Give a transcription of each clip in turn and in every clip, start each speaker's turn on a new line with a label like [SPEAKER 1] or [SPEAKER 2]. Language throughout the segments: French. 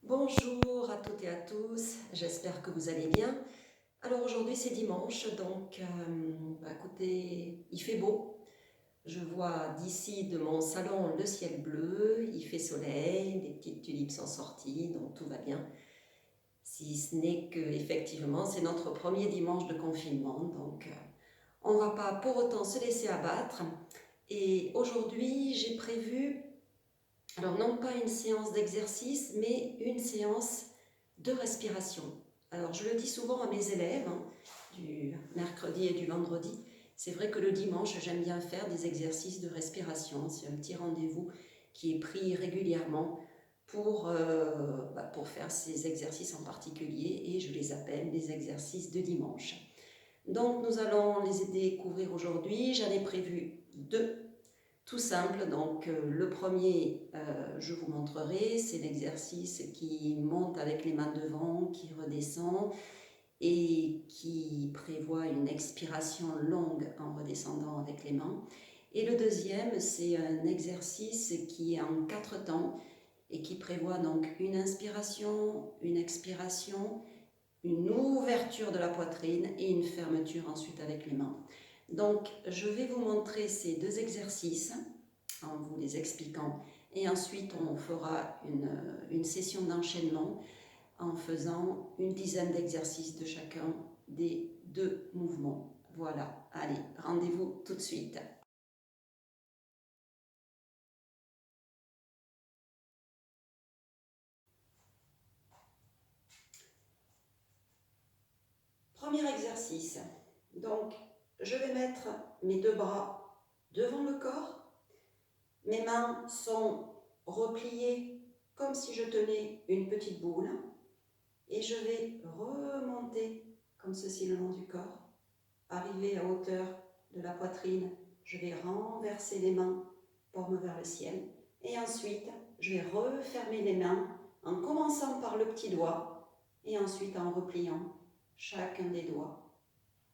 [SPEAKER 1] Bonjour à toutes et à tous, j'espère que vous allez bien. Alors aujourd'hui c'est dimanche, donc écoutez, il fait beau. Je vois d'ici de mon salon le ciel bleu, il fait soleil, les petites tulipes sont sorties, donc tout va bien. Si ce n'est que effectivement c'est notre premier dimanche de confinement, donc on ne va pas pour autant se laisser abattre. Et aujourd'hui j'ai prévu, alors non pas une séance d'exercice, mais une séance de respiration. Alors je le dis souvent à mes élèves, du mercredi et du vendredi, c'est vrai que le dimanche j'aime bien faire des exercices de respiration, c'est un petit rendez-vous qui est pris régulièrement pour faire ces exercices en particulier et je les appelle des exercices de dimanche. Donc nous allons les découvrir aujourd'hui, j'en ai prévu deux tout simple. Donc le premier, je vous montrerai, c'est l'exercice qui monte avec les mains devant, qui redescend et qui prévoit une expiration longue en redescendant avec les mains. Et le deuxième, c'est un exercice qui est en 4 temps et qui prévoit donc une inspiration, une expiration, une ouverture de la poitrine et une fermeture ensuite avec les mains. Donc je vais vous montrer ces deux exercices en vous les expliquant et ensuite on fera une session d'enchaînement en faisant une dizaine d'exercices de chacun des deux mouvements. Voilà, allez, rendez-vous tout de suite. Premier exercice. Donc, je vais mettre mes deux bras devant le corps. Mes mains sont repliées comme si je tenais une petite boule. Et je vais remonter comme ceci le long du corps. Arriver à hauteur de la poitrine, je vais renverser les mains, paume vers le ciel. Et ensuite, je vais refermer les mains en commençant par le petit doigt et ensuite en repliant chacun des doigts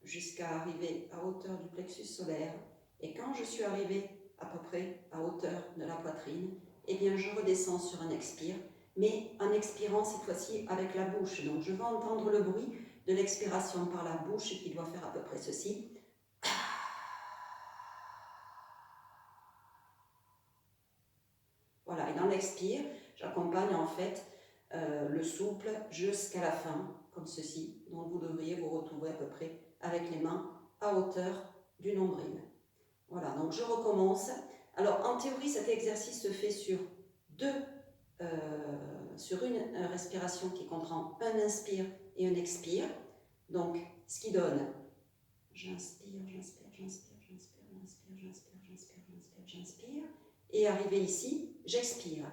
[SPEAKER 1] jusqu'à arriver à hauteur du plexus solaire. Et quand je suis arrivée à peu près à hauteur de la poitrine, eh bien je redescends sur un expire, mais en expirant cette fois-ci avec la bouche. Donc je vais entendre le bruit de l'expiration par la bouche qui doit faire à peu près ceci. Voilà, et dans l'expire, j'accompagne en fait le souffle jusqu'à la fin, comme ceci. Donc vous devriez vous retrouver à peu près avec les mains à hauteur du nombril. Voilà, donc je recommence. Alors en théorie, cet exercice se fait sur une respiration qui comprend un inspire et un expire. Donc, ce qui donne, j'inspire, j'inspire, j'inspire, j'inspire, j'inspire, j'inspire, j'inspire, j'inspire, j'inspire. Et arrivé ici, j'expire.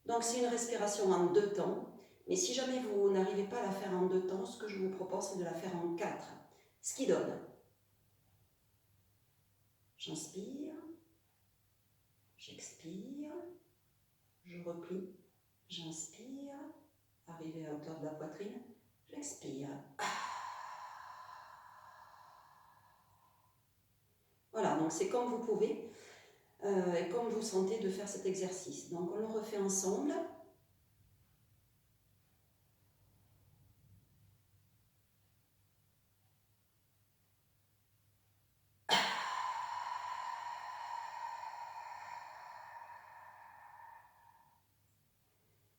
[SPEAKER 1] Donc c'est une respiration en 2 temps. Mais si jamais vous n'arrivez pas à la faire en 2 temps, ce que je vous propose, c'est de la faire en 4. Ce qui donne, j'inspire, j'expire, je replie, j'inspire, arrivé à hauteur de la poitrine, j'expire. Voilà, donc c'est comme vous pouvez et comme vous sentez de faire cet exercice. Donc on le refait ensemble.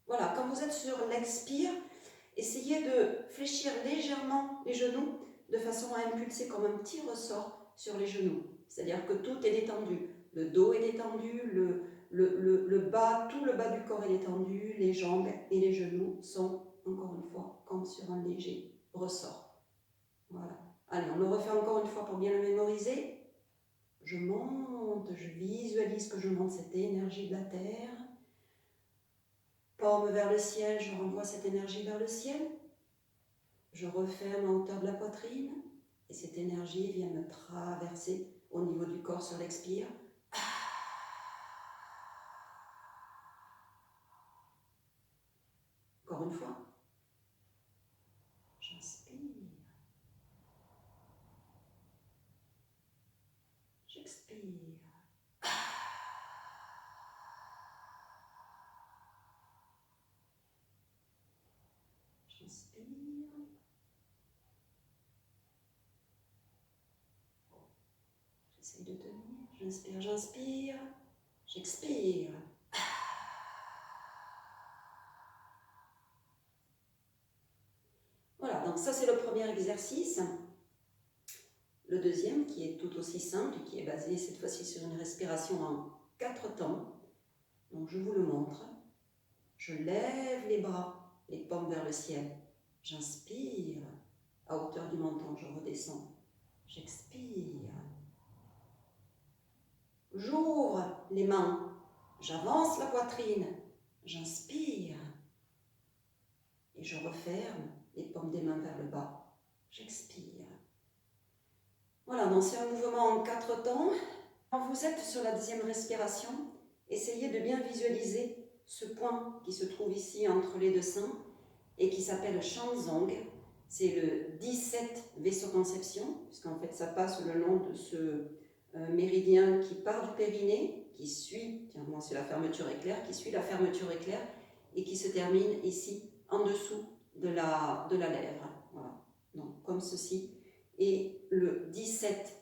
[SPEAKER 1] Voilà, quand vous êtes sur l'expire, essayez de fléchir légèrement les genoux de façon à impulser comme un petit ressort sur les genoux. C'est-à-dire que tout est détendu. Le dos est détendu, le bas, tout le bas du corps est détendu, les jambes et les genoux sont, encore une fois, comme sur un léger ressort. Voilà. Allez, on le refait encore une fois pour bien le mémoriser. Je monte, je visualise que je monte cette énergie de la terre. Paume vers le ciel, je renvoie cette énergie vers le ciel. Je referme à hauteur de la poitrine et cette énergie vient me traverser au niveau du corps sur l'expire. Encore une fois. J'inspire. J'expire. J'inspire. J'essaye de tenir. J'inspire, j'inspire. J'expire. Voilà, donc ça c'est le premier exercice. Le deuxième, qui est tout aussi simple, qui est basé cette fois-ci sur une respiration en 4 temps. Donc je vous le montre. Je lève les bras, les paumes vers le ciel. J'inspire à hauteur du menton, je redescends. J'expire. J'ouvre les mains, j'avance la poitrine. J'inspire. Et je referme les paumes des mains vers le bas. J'expire. Voilà, donc c'est un mouvement en 4 temps. Quand vous êtes sur la deuxième respiration, essayez de bien visualiser ce point qui se trouve ici entre les deux seins et qui s'appelle Shanzong. C'est le 17 vaisseau-conception, puisqu'en fait ça passe le long de ce méridien qui part du périnée, qui suit, tiens moi c'est la fermeture éclair, qui suit la fermeture éclair et qui se termine ici en dessous de la lèvre. Voilà, donc comme ceci. Et le 17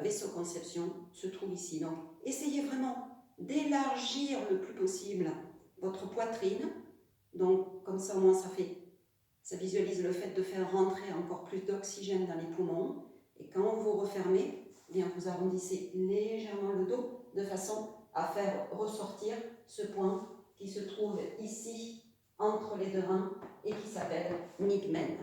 [SPEAKER 1] vaisseau-conception se trouve ici. Donc essayez vraiment d'élargir le plus possible votre poitrine. Donc comme ça au moins ça visualise le fait de faire rentrer encore plus d'oxygène dans les poumons. Et quand vous refermez, eh bien vous arrondissez légèrement le dos de façon à faire ressortir ce point qui se trouve ici entre les deux reins et qui s'appelle Nigmen.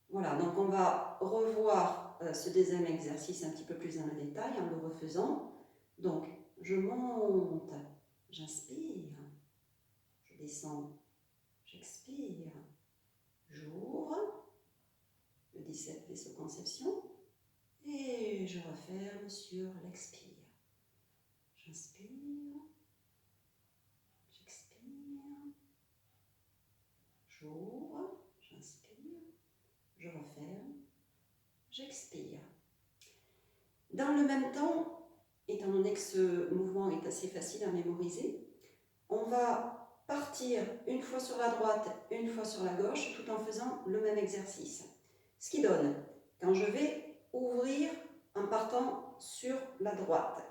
[SPEAKER 1] Voilà, donc on va revoir ce deuxième exercice un petit peu plus dans le détail en le refaisant. Donc, je monte, j'inspire, je descends, j'expire, j'ouvre, le 17 vaisseau-conception, et je referme sur l'expire. J'inspire, j'expire, j'ouvre, j'inspire, je referme, j'expire. Dans le même temps, étant donné que ce mouvement est assez facile à mémoriser, on va partir une fois sur la droite, une fois sur la gauche, tout en faisant le même exercice. Ce qui donne, quand je vais ouvrir en partant sur la droite,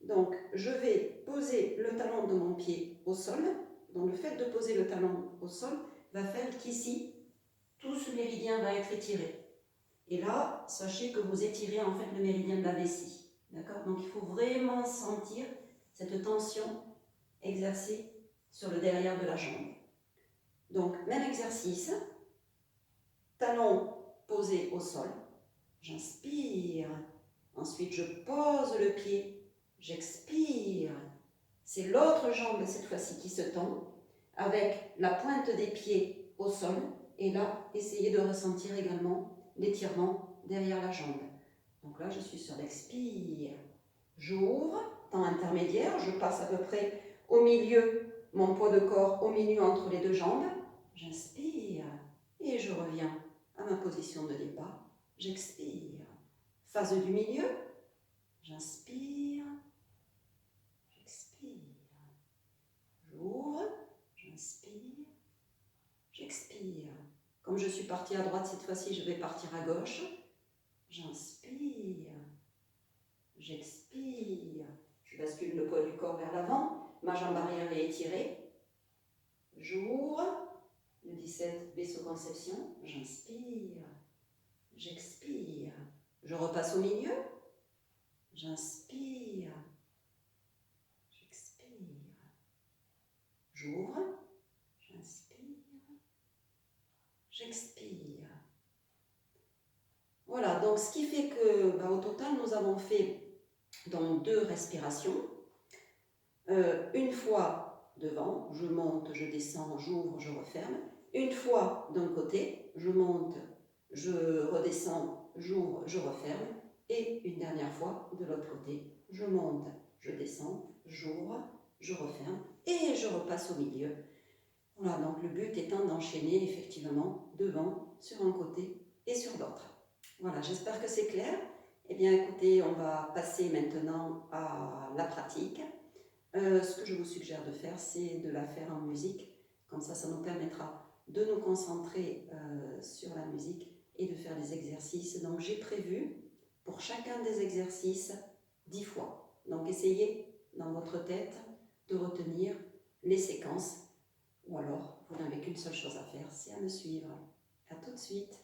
[SPEAKER 1] donc je vais poser le talon de mon pied au sol. Donc le fait de poser le talon au sol va faire qu'ici, tout ce méridien va être étiré. Et là, sachez que vous étirez en fait le méridien de la vessie. D'accord? Donc il faut vraiment sentir cette tension exercée sur le derrière de la jambe. Donc même exercice, talon posé au sol, j'inspire, ensuite je pose le pied, j'expire, c'est l'autre jambe cette fois-ci qui se tend, avec la pointe des pieds au sol, et là, essayez de ressentir également l'étirement derrière la jambe. Donc là, je suis sur l'expire. J'ouvre, temps intermédiaire, je passe à peu près au milieu, mon poids de corps au milieu entre les deux jambes. J'inspire et je reviens à ma position de départ. J'expire. Phase du milieu. J'inspire. J'expire. J'ouvre. J'inspire. J'expire. Comme je suis partie à droite, cette fois-ci, je vais partir à gauche. J'inspire. J'expire. Je bascule le poids du corps vers l'avant. Ma jambe arrière est étirée. J'ouvre. Le 17 vaisseau-conception. J'inspire. J'expire. Je repasse au milieu. J'inspire. J'expire. J'ouvre. J'inspire. J'expire. Voilà, donc ce qui fait que, au total, nous avons fait dans 2 respirations. Une fois devant, je monte, je descends, j'ouvre, je referme. Une fois d'un côté, je monte, je redescends, j'ouvre, je referme. Et une dernière fois de l'autre côté, je monte, je descends, j'ouvre, je referme et je repasse au milieu. Voilà, donc le but étant d'enchaîner effectivement devant, sur un côté et sur l'autre. Voilà, j'espère que c'est clair. Eh bien écoutez, on va passer maintenant à la pratique. Ce que je vous suggère de faire, c'est de la faire en musique. Comme ça nous permettra de nous concentrer sur la musique et de faire des exercices. Donc j'ai prévu pour chacun des exercices 10 fois. Donc essayez dans votre tête de retenir les séquences, ou alors vous n'avez qu'une seule chose à faire, c'est à me suivre. À tout de suite.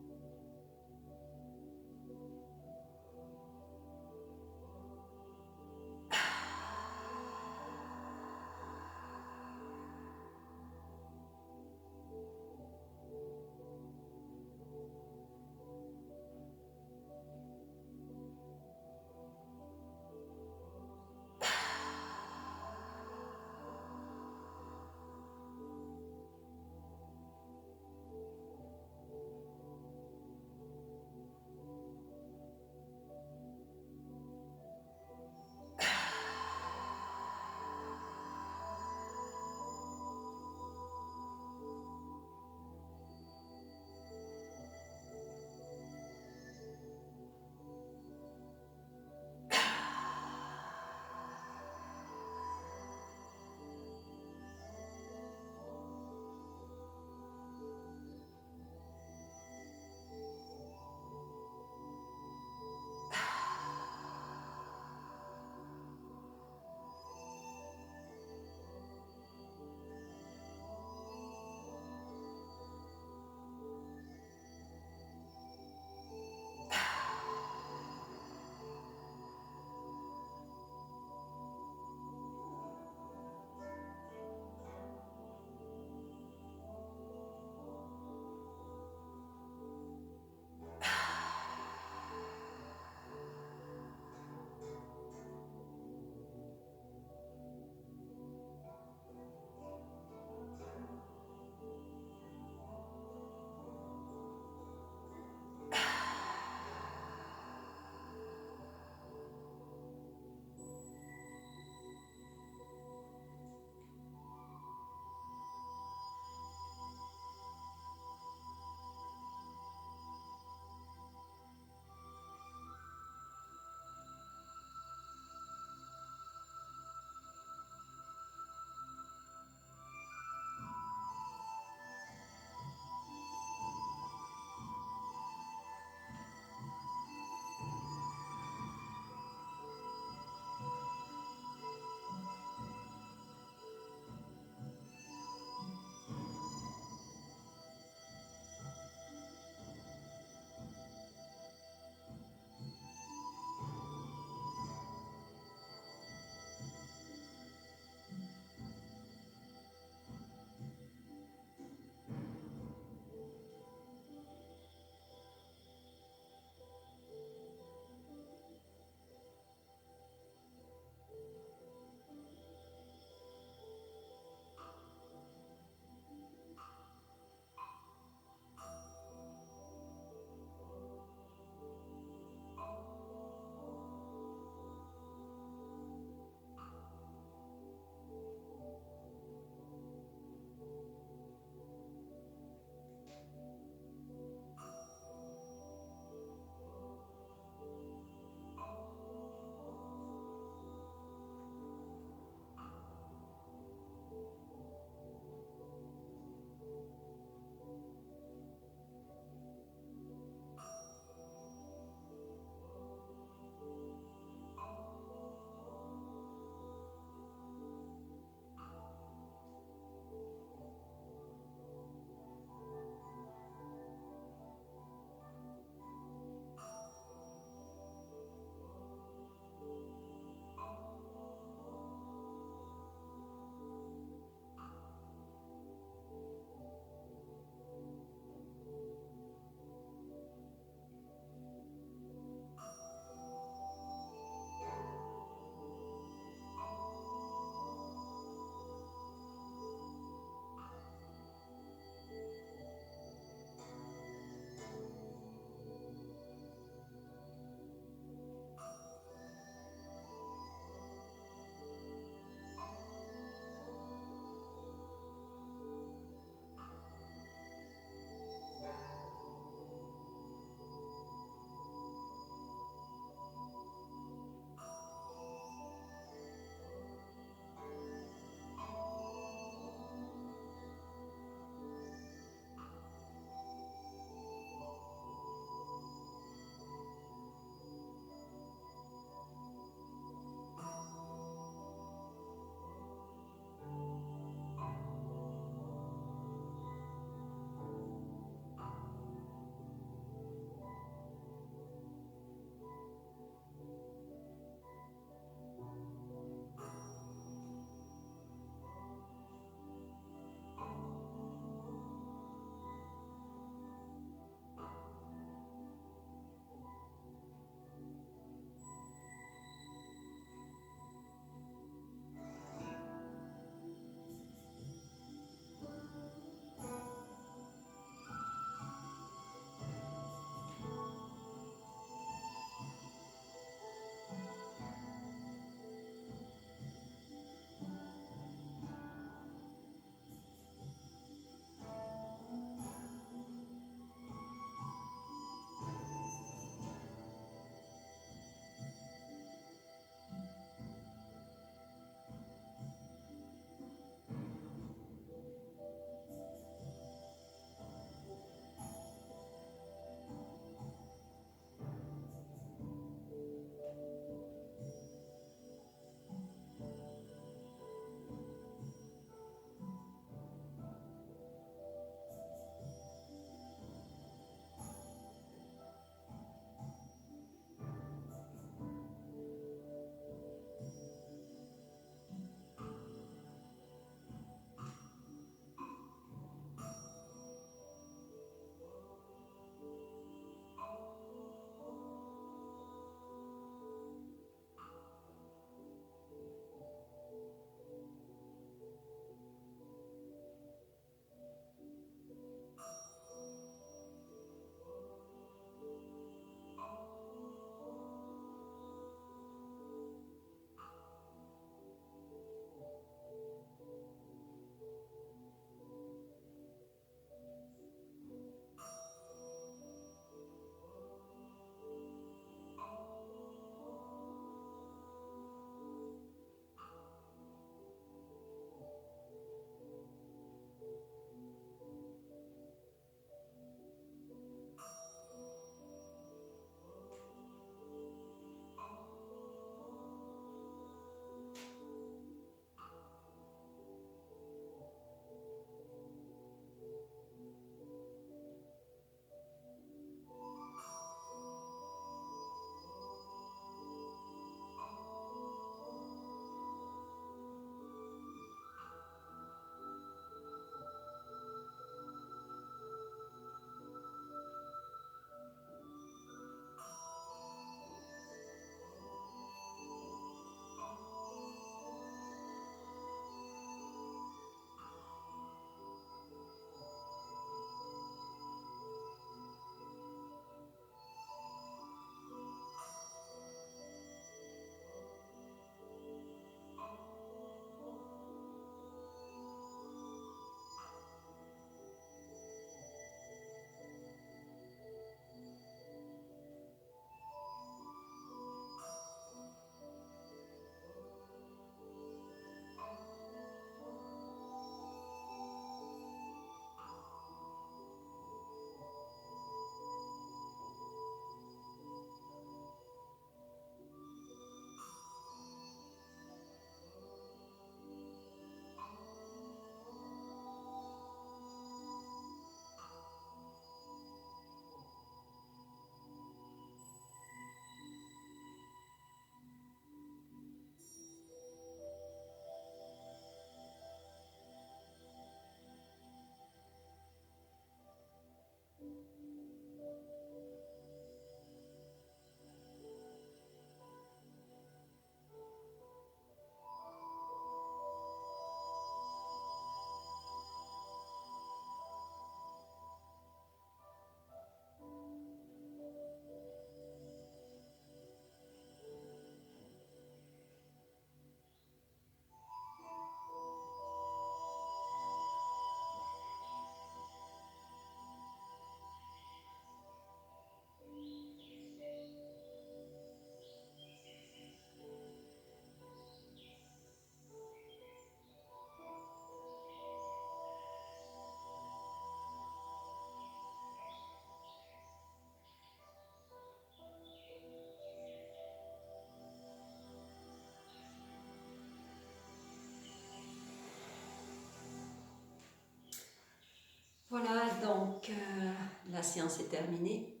[SPEAKER 1] séance est terminée.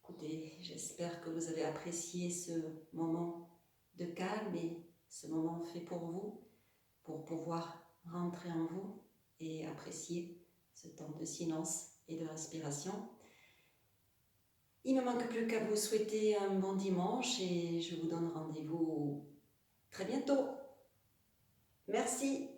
[SPEAKER 1] Écoutez, j'espère que vous avez apprécié ce moment de calme et ce moment fait pour vous, pour pouvoir rentrer en vous et apprécier ce temps de silence et de respiration. Il ne me manque plus qu'à vous souhaiter un bon dimanche et je vous donne rendez-vous très bientôt. Merci.